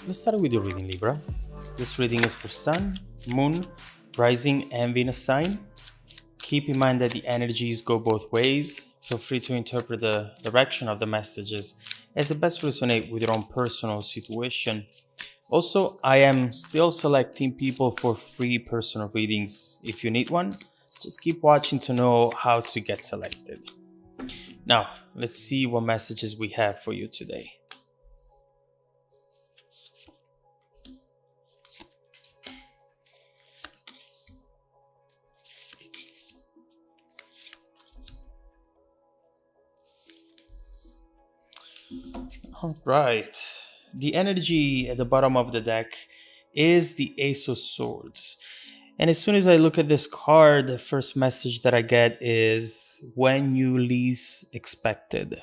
Let's start with your reading, Libra. This reading is for Sun, Moon, Rising, and Venus sign. Keep in mind that the energies go both ways. Feel free to interpret the direction of the messages as it best resonate with your own personal situation. Also, I am still selecting people for free personal readings. If you need one, just keep watching to know how to get selected. Now, let's see what messages we have for you today. All right. The energy at the bottom of the deck is the Ace of Swords. And as soon as I look at this card, the first message that I get is when you least expected.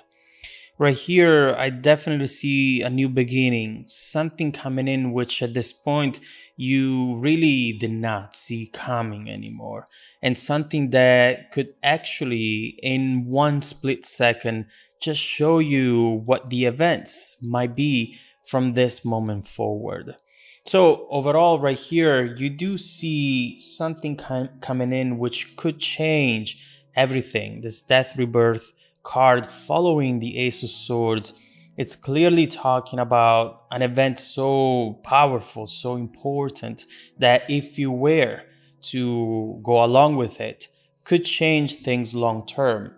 Right here, I definitely see a new beginning, something coming in which at this point you really did not see coming anymore. And something that could actually, in one split second, just show you what the events might be from this moment forward. So overall, right here, you do see something coming in which could change everything. This death rebirth card following the Ace of Swords, it's clearly talking about an event so powerful, so important, that if you were to go along with it, could change things long term.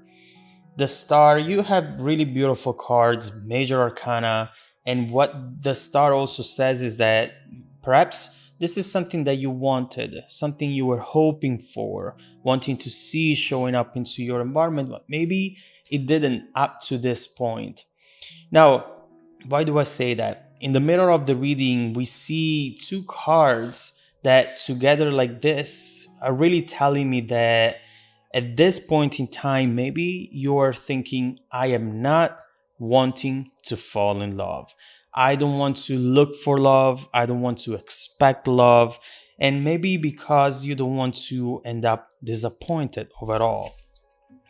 The Star, you have really beautiful cards, major arcana, and what the Star also says is that perhaps this is something that you wanted, something you were hoping for, wanting to see showing up into your environment, but maybe it didn't up to this point. Now, why do I say that? In the middle of the reading, we see two cards that together like this are really telling me that at this point in time, maybe you are thinking, I am not wanting to fall in love. I don't want to look for love. I don't want to expect love. And maybe because you don't want to end up disappointed overall.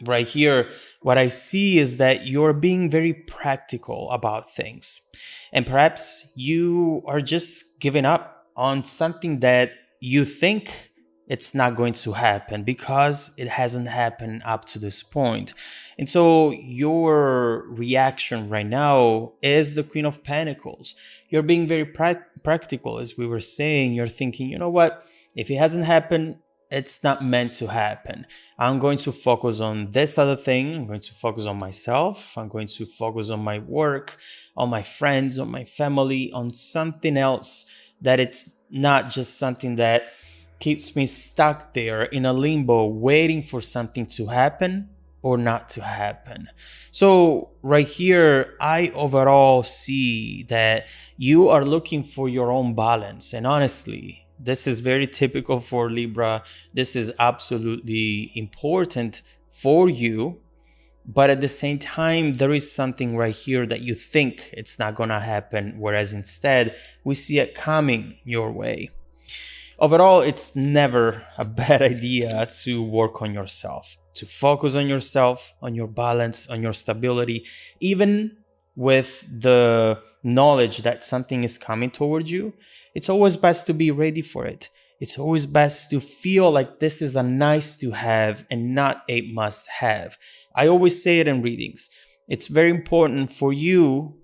Right here, what I see is that you're being very practical about things. And perhaps you are just giving up on something that you think it's not going to happen because it hasn't happened up to this point. And so your reaction right now is the Queen of Pentacles. You're being very practical, as we were saying. You're thinking, you know what? If it hasn't happened, it's not meant to happen. I'm going to focus on this other thing. I'm going to focus on myself. I'm going to focus on my work, on my friends, on my family, on something else that it's not just something that keeps me stuck there in a limbo waiting for something to happen or not to happen. So right here, I overall see that you are looking for your own balance. And honestly, this is very typical for Libra. This is absolutely important for you. But at the same time, there is something right here that you think it's not going to happen, whereas instead we see it coming your way. Overall, it's never a bad idea to work on yourself, to focus on yourself, on your balance, on your stability, even with the knowledge that something is coming towards you. It's always best to be ready for it. It's always best to feel like this is a nice to have and not a must have. I always say it in readings. It's very important for you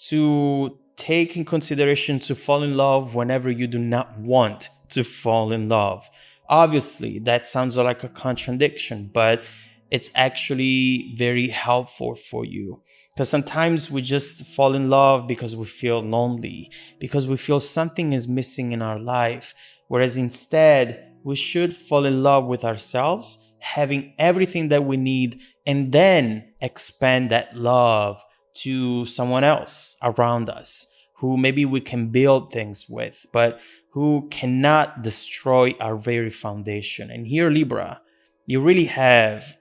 to take in consideration to fall in love whenever you do not want to fall in love. Obviously, that sounds like a contradiction, but it's actually very helpful for you. Because sometimes we just fall in love because we feel lonely, because we feel something is missing in our life. Whereas instead, we should fall in love with ourselves, having everything that we need, and then expand that love to someone else around us who maybe we can build things with, but who cannot destroy our very foundation. And here, Libra, you really have,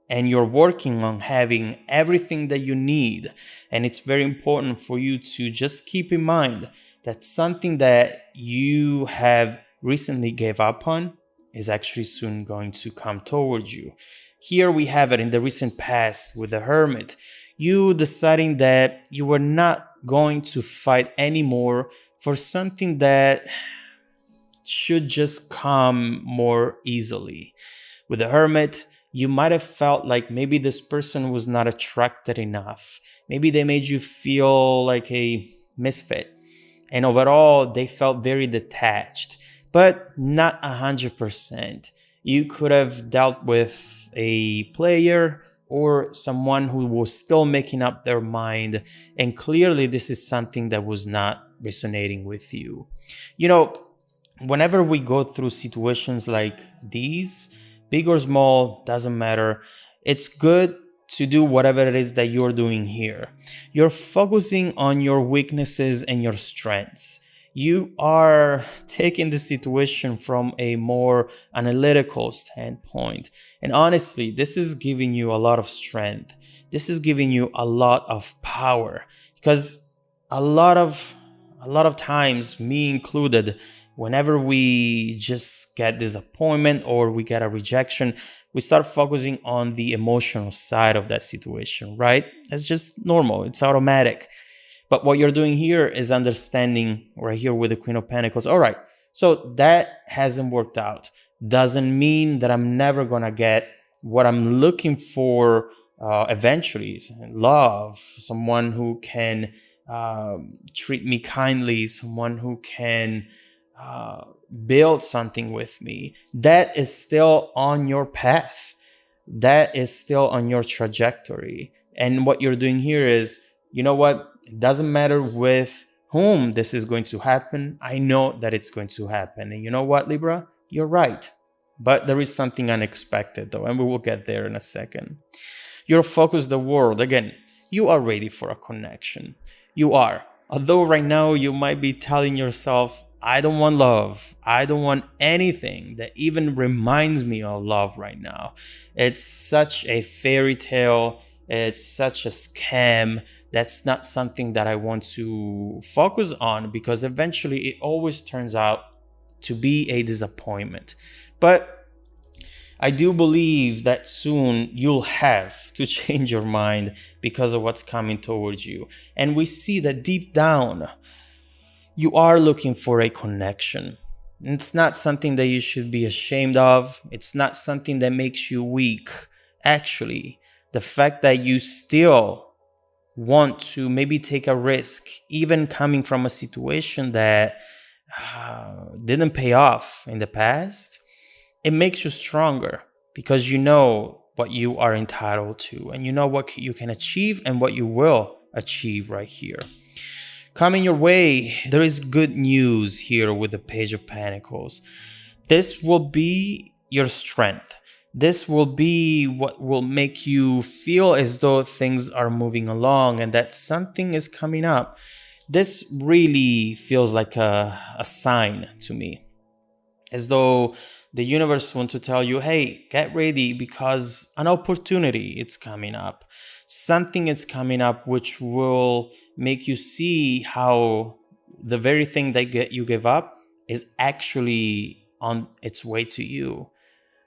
and you're working on having everything that you need. And it's very important for you to just keep in mind that something that you have recently gave up on is actually soon going to come towards you. Here we have it in the recent past with the Hermit. You deciding that you were not going to fight anymore for something that should just come more easily. With the Hermit, you might have felt like maybe this person was not attracted enough. Maybe they made you feel like a misfit. And overall, they felt very detached, but not 100%. You could have dealt with a player or someone who was still making up their mind. And clearly, this is something that was not resonating with you. You know, whenever we go through situations like these, big or small, doesn't matter, it's good to do whatever it is that you're doing here. You're focusing on your weaknesses and your strengths. You are taking the situation from a more analytical standpoint. And honestly, this is giving you a lot of strength. This is giving you a lot of power because a lot of a lot of times, me included, whenever we just get disappointment or we get a rejection, we start focusing on the emotional side of that situation, right? It's just normal, it's automatic. But what you're doing here is understanding right here with the Queen of Pentacles. All right, so that hasn't worked out. Doesn't mean that I'm never gonna get what I'm looking for eventually. Love, someone who can treat me kindly, someone who can uh, build something with me. That is still on your path. That is still on your trajectory. And what you're doing here is, you know what? It doesn't matter with whom this is going to happen. I know that it's going to happen. And you know what, Libra? You're right. But there is something unexpected, though, and we will get there in a second. You're focused the world. Again, you are ready for a connection. You are. Although right now you might be telling yourself, I don't want love. I don't want anything that even reminds me of love right now. It's such a fairy tale. It's such a scam. That's not something that I want to focus on because eventually it always turns out to be a disappointment. But I do believe that soon you'll have to change your mind because of what's coming towards you. And we see that deep down, you are looking for a connection. It's not something that you should be ashamed of. It's not something that makes you weak. Actually, the fact that you still want to maybe take a risk, even coming from a situation that didn't pay off in the past, it makes you stronger because you know what you are entitled to and you know what you can achieve and what you will achieve right here. Coming your way, there is good news here with the Page of Pentacles. This will be your strength. This will be what will make you feel as though things are moving along and that something is coming up. This really feels like a sign to me, as though the universe wants to tell you, hey, get ready because an opportunity is coming up. Something is coming up which will make you see how the very thing that you gave up is actually on its way to you.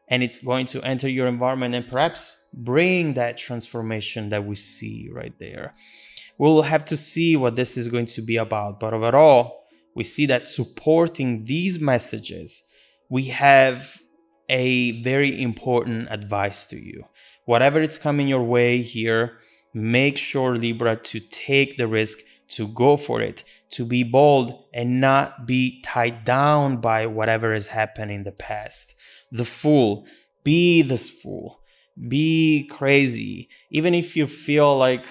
And it's going to enter your environment and perhaps bring that transformation that we see right there. We'll have to see what this is going to be about. But overall, we see that supporting these messages, we have a very important advice to you. Whatever is coming your way here, make sure, Libra, to take the risk, to go for it, to be bold and not be tied down by whatever has happened in the past. The fool, be this fool, be crazy. Even if you feel like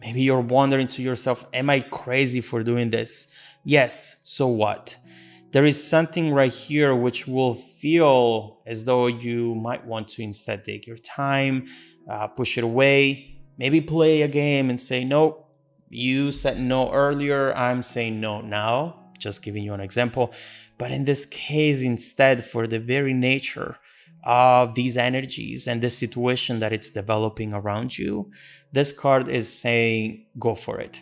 maybe you're wondering to yourself, am I crazy for doing this? Yes, so what? There is something right here which will feel as though you might want to instead take your time, push it away, maybe play a game and say, no, you said no earlier, I'm saying no now, just giving you an example. But in this case, instead, for the very nature of these energies and this situation that it's developing around you, this card is saying, go for it.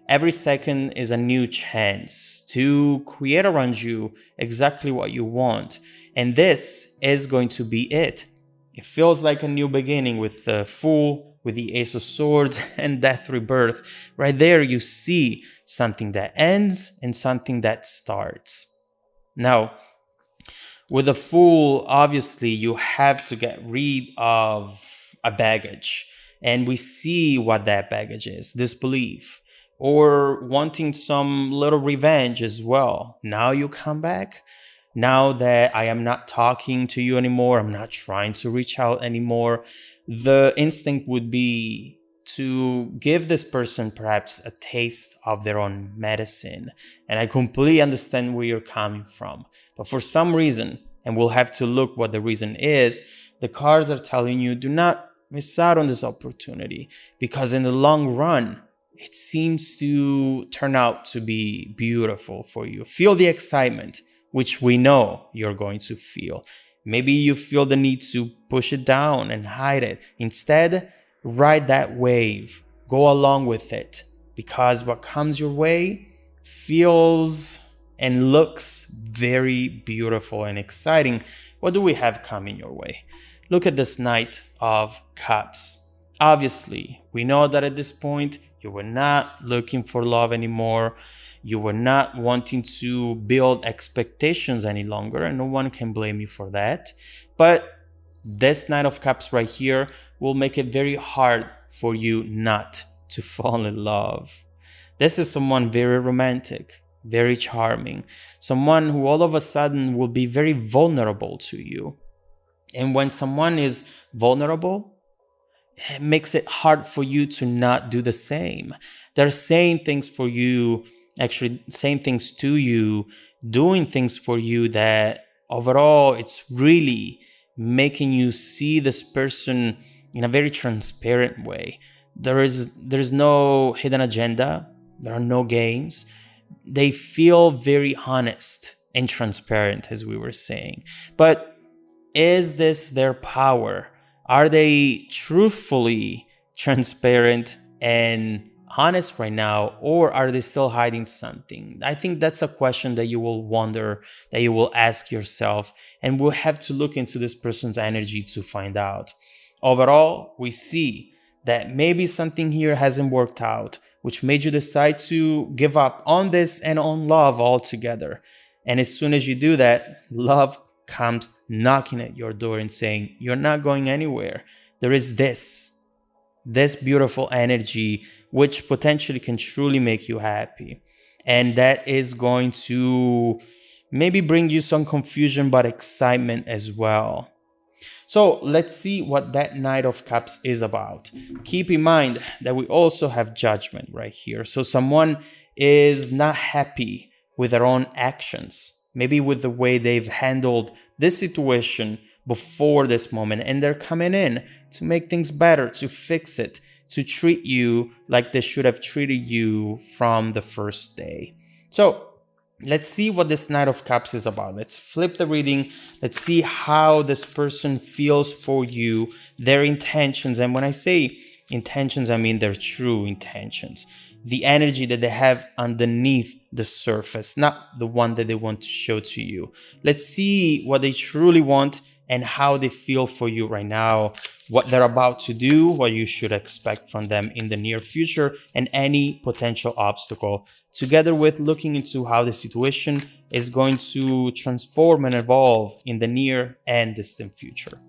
Every second is a new chance to create around you exactly what you want. And this is going to be it. It feels like a new beginning with the Fool, with the Ace of Swords and Death Rebirth, right there you see something that ends and something that starts. Now, with a Fool, obviously, you have to get rid of a baggage. And we see what that baggage is: disbelief, or wanting some little revenge as well. Now you come back. Now that I am not talking to you anymore, I'm not trying to reach out anymore, the instinct would be to give this person perhaps a taste of their own medicine. And I completely understand where you're coming from. But for some reason, and we'll have to look what the reason is, the cards are telling you do not miss out on this opportunity, because in the long run, it seems to turn out to be beautiful for you. Feel the excitement, which we know you're going to feel. Maybe you feel the need to push it down and hide it. Instead, ride that wave, go along with it, because what comes your way feels and looks very beautiful and exciting. What do we have coming your way? Look at this Knight of Cups. Obviously, we know that at this point, you were not looking for love anymore. You were not wanting to build expectations any longer, and no one can blame you for that. But this Knight of Cups right here will make it very hard for you not to fall in love. This is someone very romantic, very charming, someone who all of a sudden will be very vulnerable to you. And when someone is vulnerable, it makes it hard for you to not do the same. They're saying things for you, actually saying things to you, doing things for you that overall it's really making you see this person in a very transparent way. There's no hidden agenda. There are no games. They feel very honest and transparent, as we were saying. But is this their power? Are they truthfully transparent and honest right now, or are they still hiding something? I think that's a question that you will wonder, that you will ask yourself, and we'll have to look into this person's energy to find out. Overall, we see that maybe something here hasn't worked out, which made you decide to give up on this and on love altogether. And as soon as you do that, love comes knocking at your door and saying, you're not going anywhere. There is this beautiful energy which potentially can truly make you happy. And that is going to maybe bring you some confusion, but excitement as well. So let's see what that Knight of Cups is about. Keep in mind that we also have Judgment right here. So someone is not happy with their own actions, maybe with the way they've handled this situation before this moment, and they're coming in to make things better, to fix it, to treat you like they should have treated you from the first day. So let's see what this Knight of Cups is about. Let's flip the reading. Let's see how this person feels for you, their intentions. And when I say intentions, I mean their true intentions. The energy that they have underneath the surface, not the one that they want to show to you. Let's see what they truly want and how they feel for you right now, what they're about to do, what you should expect from them in the near future, and any potential obstacle, together with looking into how the situation is going to transform and evolve in the near and distant future.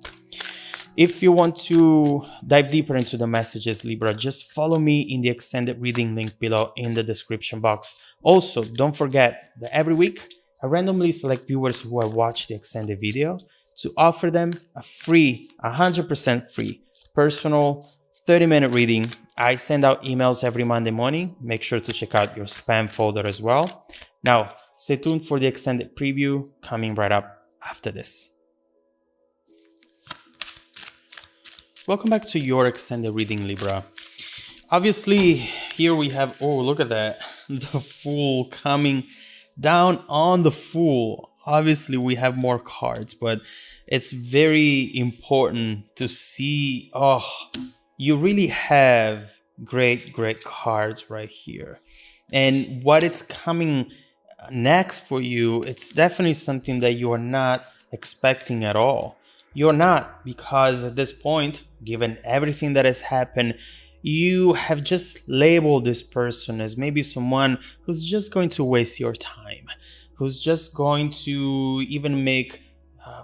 If you want to dive deeper into the messages, Libra, just follow me in the extended reading link below in the description box. Also, don't forget that every week, I randomly select viewers who have watched the extended video to offer them a free, 100% free, personal 30-minute reading. I send out emails every Monday morning. Make sure to check out your spam folder as well. Now, stay tuned for the extended preview coming right up after this. Welcome back to your extended reading, Libra. Obviously, here we have, oh, look at that, the Fool coming down on the Fool. Obviously, we have more cards, but it's very important to see, oh, you really have great cards right here. And what it's coming next for you, it's definitely something that you are not expecting at all. You're not, because at this point, given everything that has happened, you have just labeled this person as maybe someone who's just going to waste your time, who's just going to even make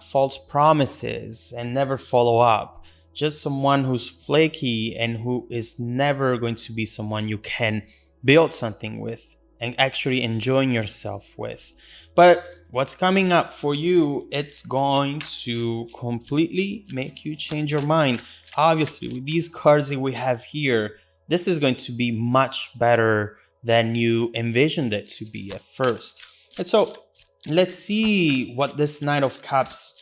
false promises and never follow up. Just someone who's flaky and who is never going to be someone you can build something with and actually enjoying yourself with. But what's coming up for you, it's going to completely make you change your mind. Obviously, with these cards that we have here, this is going to be much better than you envisioned it to be at first. And so let's see what this Knight of Cups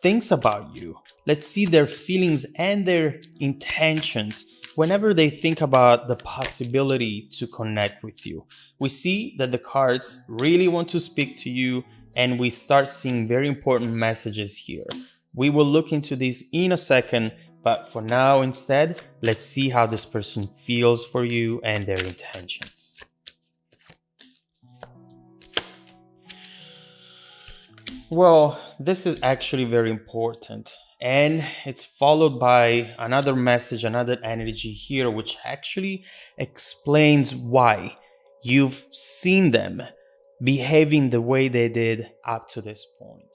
thinks about you. Let's see their feelings and their intentions whenever they think about the possibility to connect with you. We see that the cards really want to speak to you, and we start seeing very important messages here. We will look into this in a second, but for now, instead, let's see how this person feels for you and their intentions. Well, this is actually very important. And it's followed by another message, another energy here, which actually explains why you've seen them behaving the way they did up to this point.